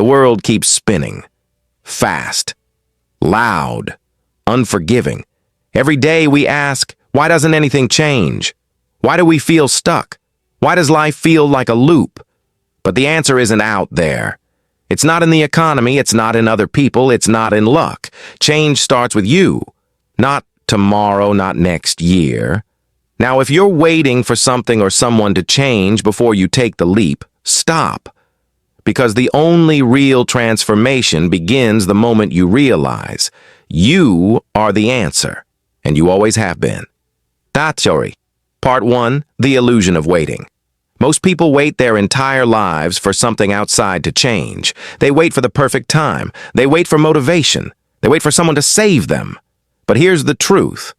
The world keeps spinning. Fast. Loud. Unforgiving. Every day we ask, why doesn't anything change? Why do we feel stuck? Why does life feel like a loop? But the answer isn't out there. It's not in the economy, it's not in other people, it's not in luck. Change starts with you. Not tomorrow, not next year. Now, if you're waiting for something or someone to change before you take the leap, stop. Because the only real transformation begins the moment you realize you are the answer, and you always have been. Theory. Part 1, The Illusion of Waiting. Most people wait their entire lives for something outside to change. They wait for the perfect time. They wait for motivation. They wait for someone to save them. But here's the truth.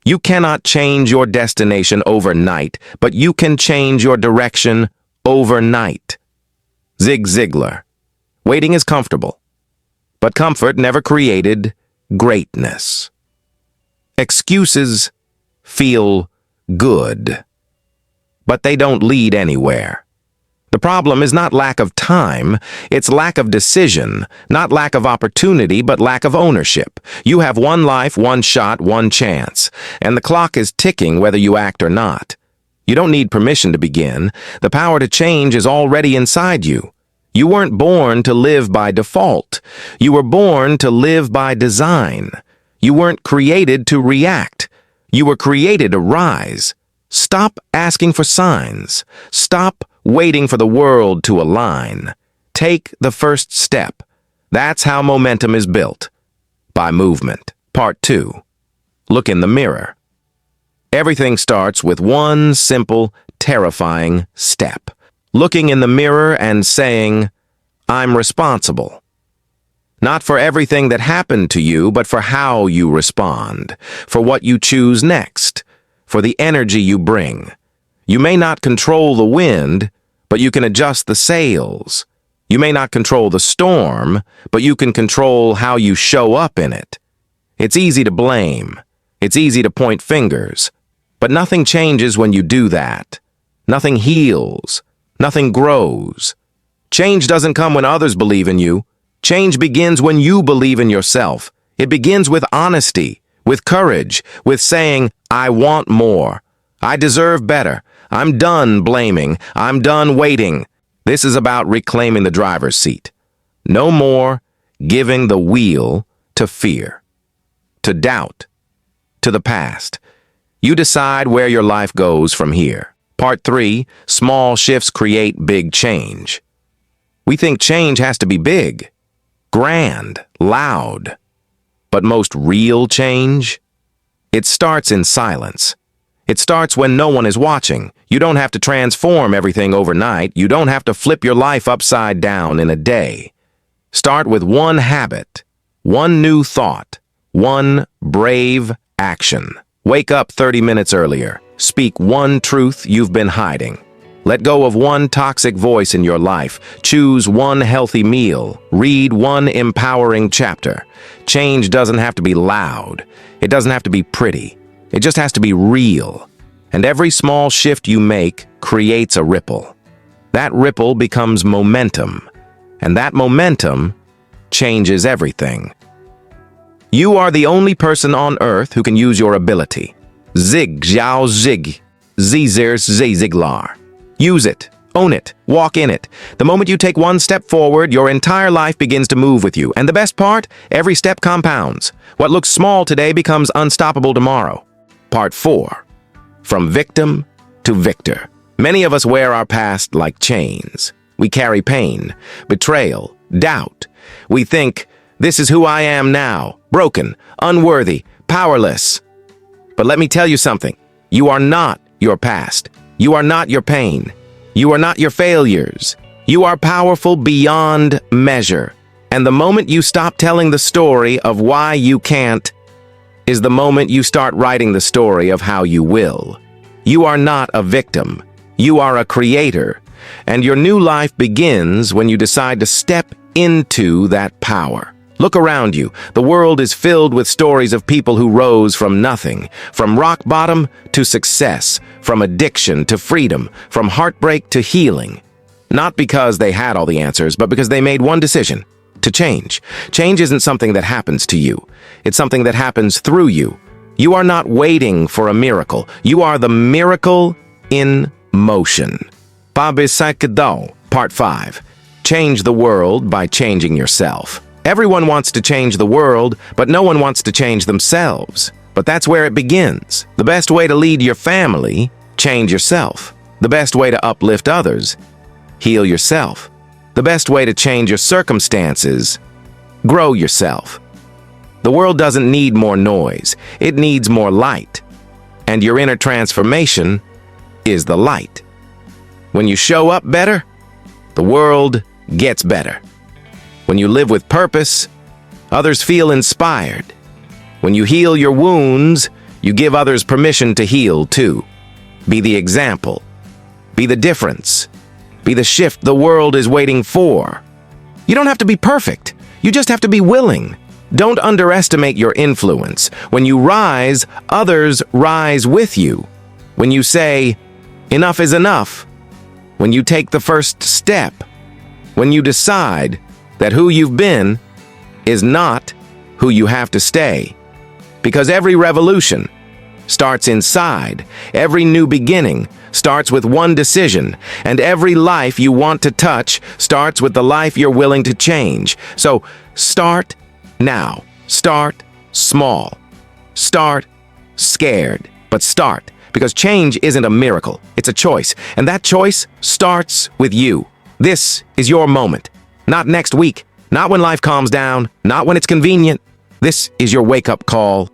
You cannot change your destination overnight, but you can change your direction overnight. Zig Ziglar. Waiting is comfortable, but comfort never created greatness. Excuses feel good, but they don't lead anywhere. The problem is not lack of time, it's lack of decision, not lack of opportunity, but lack of ownership. You have one life, one shot, one chance, and the clock is ticking whether you act or not. You don't need permission to begin. The power to change is already inside you. You weren't born to live by default. You were born to live by design. You weren't created to react. You were created to rise. Stop asking for signs. Stop waiting for the world to align. Take the first step. That's how momentum is built. By movement. Part 2. Look in the mirror. Everything starts with one simple, terrifying step. Looking in the mirror and saying, I'm responsible. Not for everything that happened to you, but for how you respond, for what you choose next, for the energy you bring. You may not control the wind, but you can adjust the sails. You may not control the storm, but you can control how you show up in it. It's easy to blame. It's easy to point fingers. But nothing changes when you do that. Nothing heals. Nothing grows. Change doesn't come when others believe in you. Change begins when you believe in yourself. It begins with honesty, with courage, with saying, I want more. I deserve better. I'm done blaming. I'm done waiting. This is about reclaiming the driver's seat. No more giving the wheel to fear, to doubt, to the past. You decide where your life goes from here. Part 3, Small shifts create big change. We think change has to be big, grand, loud. But most real change? It starts in silence. It starts when no one is watching. You don't have to transform everything overnight. You don't have to flip your life upside down in a day. Start with one habit, one new thought, one brave action. Wake up 30 minutes earlier. Speak one truth you've been hiding. Let go of one toxic voice in your life. Choose one healthy meal. Read one empowering chapter. Change doesn't have to be loud. It doesn't have to be pretty. It just has to be real. And every small shift you make creates a ripple. That ripple becomes momentum. And that momentum changes everything. You are the only person on earth who can use your ability. Zig Ziglar. Use it. Own it. Walk in it. The moment you take one step forward, your entire life begins to move with you. And the best part? Every step compounds. What looks small today becomes unstoppable tomorrow. Part 4. From victim to victor. Many of us wear our past like chains. We carry pain, betrayal, doubt. We think, this is who I am now. Broken, unworthy, powerless. But let me tell you something. You are not your past. You are not your pain. You are not your failures. You are powerful beyond measure. And the moment you stop telling the story of why you can't is the moment you start writing the story of how you will. You are not a victim. You are a creator. And your new life begins when you decide to step into that power. Look around you. The world is filled with stories of people who rose from nothing, from rock bottom to success, from addiction to freedom, from heartbreak to healing. Not because they had all the answers, but because they made one decision: to change. Change isn't something that happens to you. It's something that happens through you. You are not waiting for a miracle. You are the miracle in motion. Pabisakadao, Part 5. Change the world by changing yourself. Everyone wants to change the world, but no one wants to change themselves. But that's where it begins. The best way to lead your family: change yourself. The best way to uplift others: heal yourself. The best way to change your circumstances: grow yourself. The world doesn't need more noise. It needs more light. And your inner transformation is the light. When you show up better, the world gets better. When you live with purpose, others feel inspired. When you heal your wounds, you give others permission to heal too. Be the example. Be the difference. Be the shift the world is waiting for. You don't have to be perfect. You just have to be willing. Don't underestimate your influence. When you rise, others rise with you. When you say, "Enough is enough," when you take the first step, when you decide that who you've been is not who you have to stay. Because every revolution starts inside. Every new beginning starts with one decision, and every life you want to touch starts with the life you're willing to change. So start now. Start small. Start scared, but start, because change isn't a miracle. It's a choice, and that choice starts with you. This is your moment. Not next week, not when life calms down, not when it's convenient. This is your wake-up call.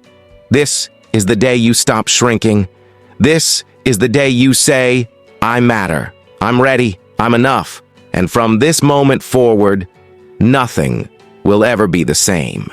This is the day you stop shrinking. This is the day you say, "I matter. I'm ready. I'm enough." And from this moment forward, nothing will ever be the same.